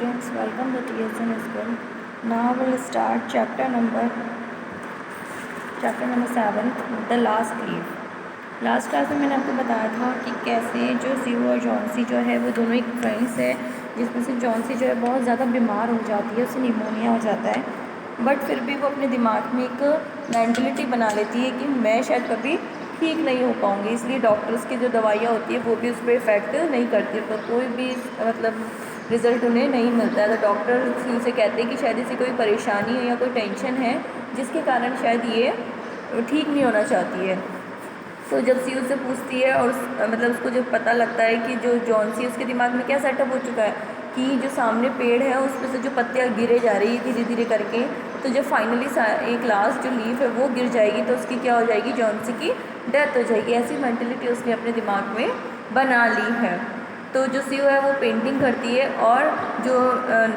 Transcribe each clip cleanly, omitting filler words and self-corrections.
students, welcome to TSN School. Now we'll start chapter number 7, The Last Leaf. Last class में मैंने आपको बताया था कि कैसे जो सीयू और जॉन्सी जो है वो दोनों एक फ्रेंड्स है, जिसमें से जॉन्सी जो है बहुत ज़्यादा बीमार हो जाती है, उसे निमोनिया हो जाता है, बट फिर भी वो अपने दिमाग में एक मेंटलिटी बना लेती है कि मैं शायद कभी ठीक नहीं हो पाऊँगी, इसलिए डॉक्टर्स की जो दवाइयाँ होती है वो भी उस पर इफ़ेक्ट नहीं करती, तो कोई भी मतलब रिज़ल्ट उन्हें नहीं मिलता है। तो डॉक्टर उसे कहते हैं कि शायद इसे कोई परेशानी है या कोई टेंशन है जिसके कारण शायद ये ठीक नहीं होना चाहती है। तो जब सी उससे पूछती है और मतलब उसको जब पता लगता है कि जो जॉन्सी उसके दिमाग में क्या सेटअप हो चुका है कि जो सामने पेड़ है उस पर से जो पत्तियाँ गिरे जा रही है धीरे धीरे करके, तो जब फाइनली एक लास्ट जो लीफ है वो गिर जाएगी तो उसकी क्या हो जाएगी, जॉन्सी की डेथ हो जाएगी। ऐसी मेंटलिटी उसने अपने दिमाग में बना ली है। तो जो सीयू है वो पेंटिंग करती है और जो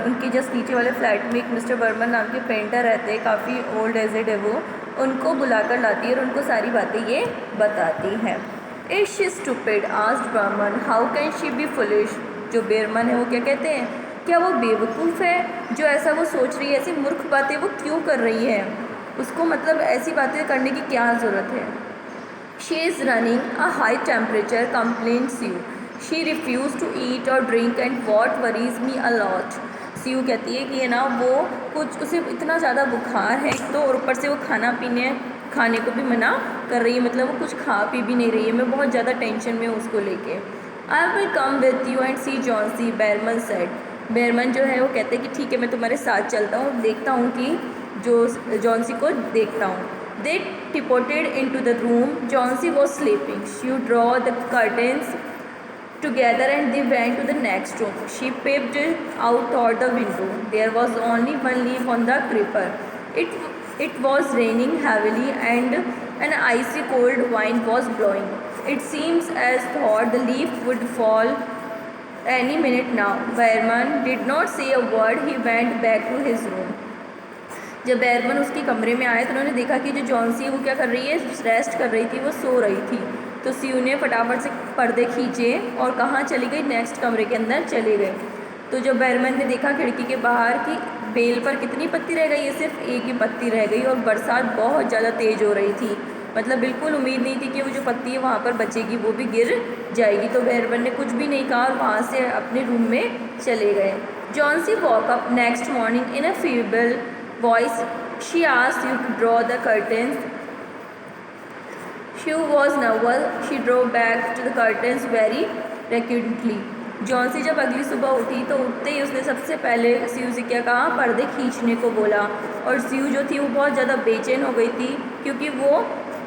उनके जस्ट नीचे वाले फ्लैट में एक मिस्टर बर्मन नाम के पेंटर रहते हैं, काफ़ी ओल्ड एजेड है वो, उनको बुलाकर लाती है और उनको सारी बातें ये बताती है। Is she stupid asked Behrman, how can she be foolish. जो बेरमन है वो क्या कहते हैं, क्या वो बेवकूफ़ है जो ऐसा वो सोच रही है, ऐसी मूर्ख बातें वो क्यों कर रही है, उसको मतलब ऐसी बातें करने की क्या ज़रूरत है। She is running a high temperature complain Sue, she refuse to eat or drink and what worries me a lot. Sue कहती है कि ये ना वो कुछ उसे इतना ज़्यादा बुखार है तो, और ऊपर से वो खाने को भी मना कर रही है, मतलब वो कुछ खा पी भी नहीं रही है, मैं बहुत ज़्यादा टेंशन में हूँ उसको लेके। I will come with you and see Johnsy, Behrman said. Behrman जो है वो कहते हैं कि ठीक है मैं तुम्हारे साथ चलता हूँ, देखता हूँ कि जो जॉन्सी को देखता हूँ। They tiptoed into the room. Johnsy was sleeping. She drew the curtains together and they went to the next room. She peeped out toward the window. There was only one leaf on the creeper. It was raining heavily and an icy cold wind was blowing. It seems as though the leaf would fall any minute now. Behrman did not say a word. He went back to his room. जब बेरमन उसके कमरे में आए तो उन्होंने देखा कि जो जॉन्सी है वो क्या कर रही है, रेस्ट कर रही थी, वो सो रही थी। तो सीयू ने फटाफट से पर्दे खींचे और कहाँ चली गई, नेक्स्ट कमरे के अंदर चले गए। तो जब बेरमन ने देखा खिड़की के बाहर कि बेल पर कितनी पत्ती रह गई है, सिर्फ एक ही पत्ती रह गई और बरसात बहुत ज़्यादा तेज़ हो रही थी, मतलब बिल्कुल उम्मीद नहीं थी कि वो जो पत्ती है वहाँ पर बचेगी, वो भी गिर जाएगी। तो बेरमन ने कुछ भी नहीं कहा और वहाँ से अपने रूम में चले गए। Johnsy walk up next morning in a feeble voice. She asked you to draw the curtains. She was nervous. She drew back to the curtains very reluctantly. Johnsy जब अगली सुबह उठी तो उठते ही उसने सबसे पहले सीयू से क्या कहा, पर्दे खींचने को बोला। और सीयू जो थी वो बहुत ज़्यादा बेचैन हो गई थी क्योंकि वो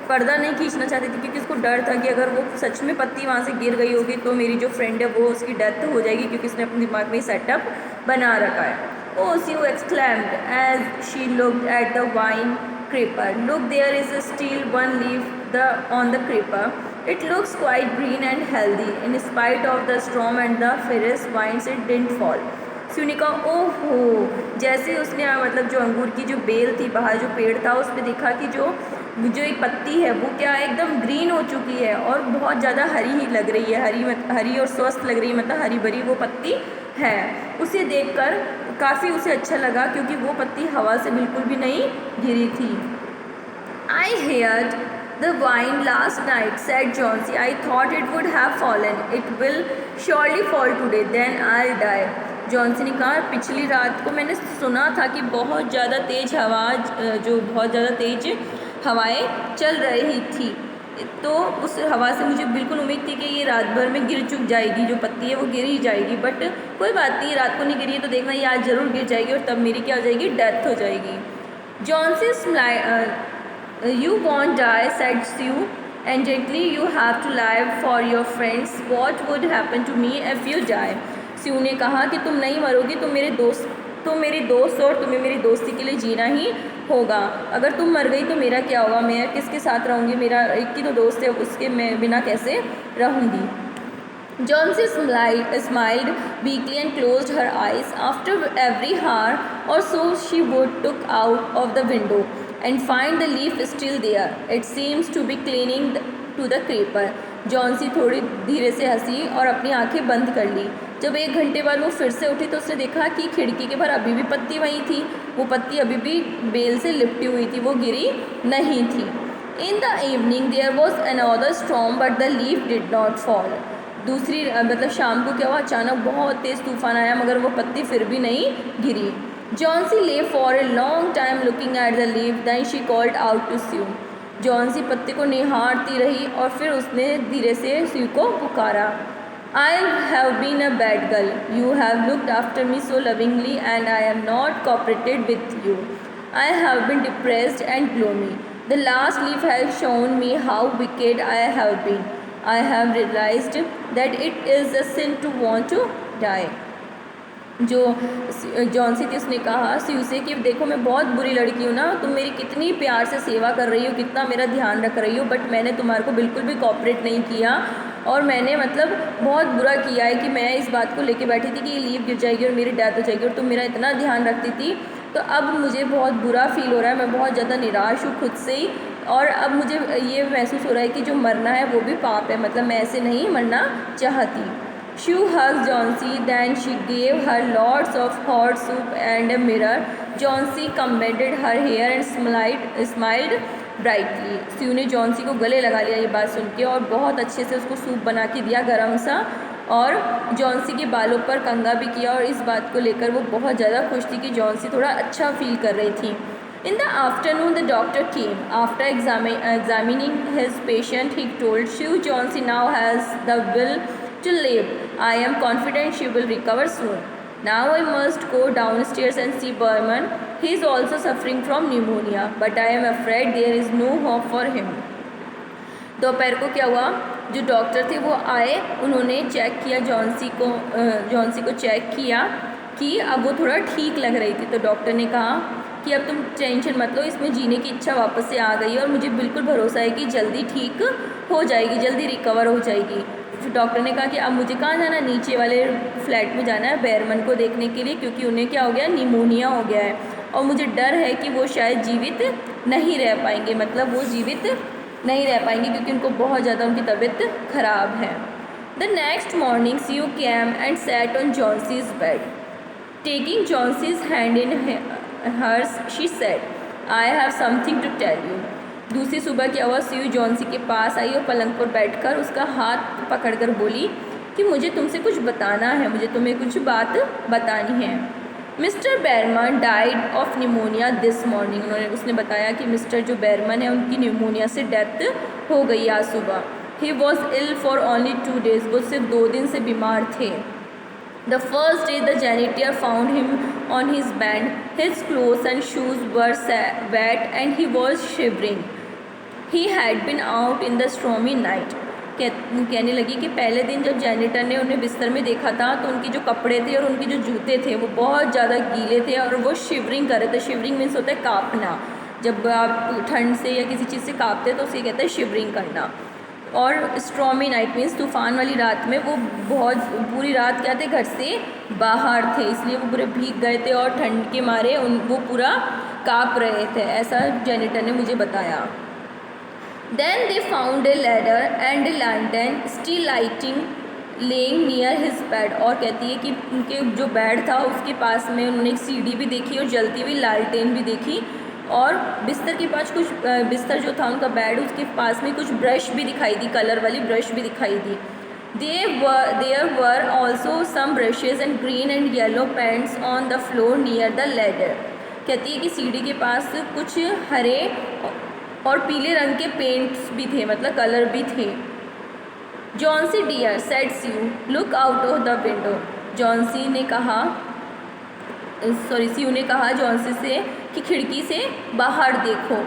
पर्दा नहीं खींचना चाहती थी, क्योंकि उसको डर था कि अगर वो सच में पत्ती वहाँ से गिर गई होगी तो मेरी जो फ्रेंड है वो उसकी डेथ हो जाएगी, क्योंकि उसने अपने दिमाग में सेटअप बना रखा है। Oh, Sue exclaimed as she looked at the vine creeper. Look, there is still one leaf on the creeper. It looks quite green and healthy. In spite of the storm and the fierce winds, it didn't fall. Sue ने कहा ओहो, जैसे उसने मतलब जो अंगूर की जो बेल थी, बाहर जो पेड़ था, उस पर देखा कि जो एक पत्ती है वो क्या एकदम ग्रीन हो चुकी है और बहुत ज़्यादा हरी ही लग रही है, हरी और स्वस्थ लग रही है, मतलब हरी भरी वो पत्ती है। उसे देखकर काफ़ी उसे अच्छा लगा क्योंकि वो पत्ती हवा से बिल्कुल भी नहीं गिरी थी। I heard the vine last night, said Johnsy. I thought it would have fallen. It will surely fall today. Then I'll die. Johnsy ने कहा पिछली रात को मैंने सुना था कि बहुत ज़्यादा तेज़ बहुत ज़्यादा तेज़ हवाएं चल रही थी, तो उस हवा से मुझे बिल्कुल उम्मीद थी कि ये रात भर में गिर चुक जाएगी, जो पत्ती है वो गिर ही जाएगी, बट कोई बात नहीं, रात को नहीं गिरी है तो देखना ये आज ज़रूर गिर जाएगी और तब मेरी क्या हो जाएगी, डेथ हो जाएगी। Johnsy you want die said Sue and gently, you have to live for your friends, what would happen to me if you die. Sue ने कहा कि तुम नहीं मरोगी, तुम मेरी दोस्त और तुम्हें मेरी दोस्ती के लिए जीना ही होगा। अगर तुम मर गई तो मेरा क्या होगा, मैं किसके साथ रहूँगी, मेरा एक ही तो दोस्त है, उसके मैं बिना कैसे रहूँगी। Johnsy smiled weakly and closed her eyes. After every hour or so she would look out of the window and find the leaf still there. It seems to be clinging to the creeper. Johnsy थोड़ी धीरे से हंसी और अपनी आंखें बंद कर ली। जब 1 घंटे बाद वो फिर से उठी तो उसने देखा कि खिड़की के बाहर अभी भी पत्ती वहीं थी। वो पत्ती अभी भी बेल से लिपटी हुई थी, वो गिरी नहीं थी। In the evening there was another storm but the leaf did not fall. दूसरी मतलब शाम को क्या हुआ, अचानक बहुत तेज़ तूफान आया मगर वो पत्ती फिर भी नहीं गिरी। Johnsy lay for a long time looking at the leaf, then she called out to Sue. Johnsy पत्ती को निहारती रही और फिर उसने धीरे से स्यू को पुकारा। I have been a bad girl. You have looked after me so lovingly and I am not cooperated with you. I have been depressed and gloomy. The last leaf has shown me how wicked I have been. I have realized that it is a sin to want to die. जो Johnsy थी उसने कहा स्यू से कि देखो मैं बहुत बुरी लड़की हूँ ना, तुम मेरी कितनी प्यार से सेवा कर रही हो, कितना मेरा ध्यान रख रही हो, बट मैंने तुम्हारे को बिल्कुल भी कॉपरेट नहीं किया और मैंने मतलब बहुत बुरा किया है कि मैं इस बात को लेके बैठी थी कि ये लीव गिर जाएगी और मेरी डेथ हो जाएगी और तुम मेरा इतना ध्यान रखती थी। तो अब मुझे बहुत बुरा फील हो रहा है, मैं बहुत ज़्यादा निराश हूँ खुद से ही और अब मुझे ये महसूस हो रहा है कि जो मरना है वो भी पाप है, मतलब मैं ऐसे नहीं मरना चाहती। She hugged Johnsy, then she gave her lots of hot soup and a mirror. Johnsy combed her hair and smiled brightly. स्यू ने जॉन्सी को गले लगा लिया ये बात सुन के और बहुत अच्छे से उसको सूप बना के दिया गरम सा और जॉन्सी के बालों पर कंघा भी किया और इस बात को लेकर वो बहुत ज़्यादा खुश थी कि जॉन्सी थोड़ा अच्छा फील कर रही थी। In the afternoon, the doctor came. After examining his patient, he told Sue Johnsy now has the will to live. I am confident she will recover soon. Now I must go downstairs and see Berman. He is also suffering from pneumonia, but I am afraid there is no hope for him. दोपहर को क्या हुआ, जो doctor थे वो आए, उन्होंने check किया जॉन्सी को चेक किया कि अब वो थोड़ा ठीक लग रही थी। तो डॉक्टर ने कहा कि अब तुम टेंशन मत लो, इसमें जीने की इच्छा वापस से आ गई है और मुझे बिल्कुल भरोसा है कि जल्दी ठीक हो जाएगी, जल्दी रिकवर हो जाएगी। फिर डॉक्टर ने कहा कि अब मुझे कहाँ जाना है, नीचे वाले फ्लैट में जाना है बेरमन को देखने के लिए, क्योंकि उन्हें क्या हो गया, निमोनिया हो गया है और मुझे डर है कि वो शायद जीवित नहीं रह पाएंगे, मतलब वो जीवित नहीं रह पाएंगे क्योंकि उनको बहुत ज़्यादा उनकी तबीयत ख़राब है। The next morning Sue came and sat on Johnson's bed. Taking Johnson's hand in hers, she said, I have something to tell you. दूसरी सुबह क्या हुआ, स्यू जॉन्सी के पास आई और पलंग पर बैठकर उसका हाथ पकड़कर बोली कि मुझे तुमसे कुछ बताना है, मुझे तुम्हें कुछ बात बतानी है। Mr Behrman died of pneumonia this morning. उसने बताया कि मिस्टर जो बेरमन है उनकी निमोनिया से डेथ हो गई आज सुबह। He was ill for only 2 days, वो सिर्फ 2 दिन से बीमार थे। The first day the janitor found him on his bed. His clothes and shoes were wet and he was shivering. He had been out in the stormy night. कहने लगी कि पहले दिन जब जैनिटर ने उन्हें बिस्तर में देखा था तो उनके जो कपड़े थे और उनके जो जूते थे वो बहुत ज़्यादा गीले थे और वो शिवरिंग कर रहे थे। शिवरिंग मीन्स होता है काँपना, जब आप ठंड से या किसी चीज़ से काँपते तो उसे कहते हैं शिवरिंग करना। और स्ट्रॉमी नाइट मीन्स तूफ़ान वाली रात में वो बहुत पूरी रात क्या थे, घर से बाहर थे, इसलिए वो पूरे भीग गए थे और ठंड के मारे वो पूरा काँप रहे थे, ऐसा जैनिटर ने मुझे बताया। Then they found a ladder and a lantern still lighting laying near his bed. और कहती है कि उनके जो बेड था उसके पास में उन्होंने एक सीढ़ी भी देखी और जलती हुई लालटेन भी देखी और बिस्तर के पास कुछ बिस्तर जो था उनका बेड उसके पास में कुछ ब्रश भी दिखाई दी, कलर वाली ब्रश भी दिखाई दी। There were also some brushes and green and yellow paints on the floor near the ladder. कहती है कि सीढ़ी के पास कुछ हरे और पीले रंग के पेंट्स भी थे, मतलब कलर भी थे। Johnsy dear said Sue look out of the window. Sue ने कहा जॉन्सी से कि खिड़की से बाहर देखो।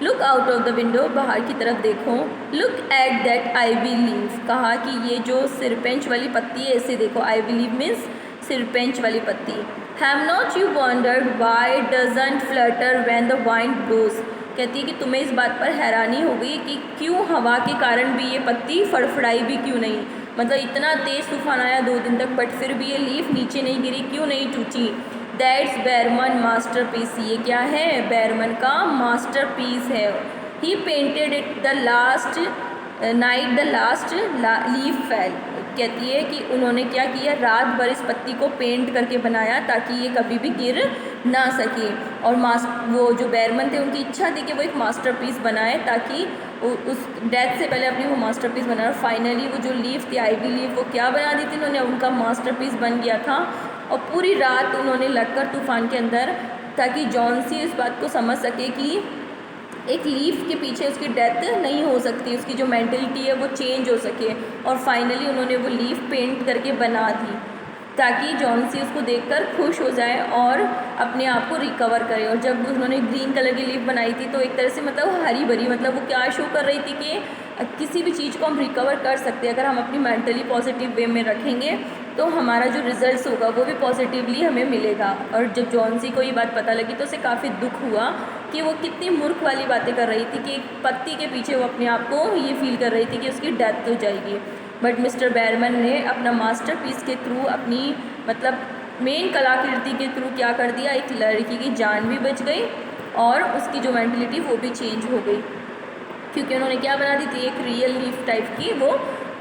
Look out of the window, बाहर की तरफ देखो। Look at that ivy leaf, कहा कि ये जो सिरपेंच वाली पत्ती है इसे देखो। आइवी लीफ मीन्स सिरपेंच वाली पत्ती। Have not you wondered why doesn't flutter when the wind blows. कहती है कि तुम्हें इस बात पर हैरानी हो गई कि क्यों हवा के कारण भी ये पत्ती फड़फड़ाई भी क्यों नहीं, मतलब इतना तेज़ तूफान आया 2 दिन तक बट फिर भी ये लीफ नीचे नहीं गिरी, क्यों नहीं टूटी। दैट्स बेरमन मास्टरपीस, ये क्या है, बेरमन का मास्टरपीस है। He painted it the last night the last leaf fell, कहती है कि उन्होंने क्या किया, रात भर इस पत्ती को पेंट करके बनाया ताकि ये कभी भी गिर ना सके। और वो जो बेरमन थे उनकी इच्छा थी कि वो एक मास्टरपीस बनाए ताकि उस डेथ से पहले अपनी वो मास्टरपीस बनाए। और फाइनली वो जो लीफ थी, आइवी लीफ, वो क्या बना दी थी उन्होंने, उनका मास्टरपीस बन गया था। और पूरी रात उन्होंने लगकर तूफ़ान के अंदर, ताकि जॉन सी इस बात को समझ सके कि एक लीफ के पीछे उसकी डेथ नहीं हो सकती, उसकी जो मेंटलिटी है वो चेंज हो सके। और फाइनली उन्होंने वो लीफ पेंट करके बना दी ताकि जॉन सी उसको देखकर खुश हो जाए और अपने आप को रिकवर करे। और जब उन्होंने ग्रीन कलर की लीफ बनाई थी तो एक तरह से मतलब हरी भरी, मतलब वो क्या शो कर रही थी कि किसी भी चीज़ को हम रिकवर कर सकते हैं अगर हम अपनी मेंटली पॉजिटिव वे में रखेंगे तो हमारा जो रिजल्ट्स होगा वो भी पॉजिटिवली हमें मिलेगा। और जब जॉन सी को ये बात पता लगी तो उसे काफ़ी दुख हुआ कि वो कितनी मूर्ख वाली बातें कर रही थी कि एक पत्ती के पीछे वो अपने आप को ये फील कर रही थी कि उसकी डेथ हो जाएगी। बट मिस्टर बेरमन ने अपना मास्टरपीस के थ्रू, अपनी मतलब मेन कलाकृति के थ्रू क्या कर दिया, एक लड़की की जान भी बच गई और उसकी जो मेंटलिटी वो भी चेंज हो गई, क्योंकि उन्होंने क्या बना दी थी, एक रियल लीफ टाइप की वो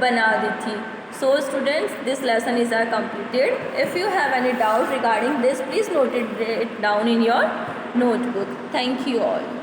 बना दी थी। So students, this lesson is completed. If you have any doubt regarding this, please note it down in your notebook. Thank you all.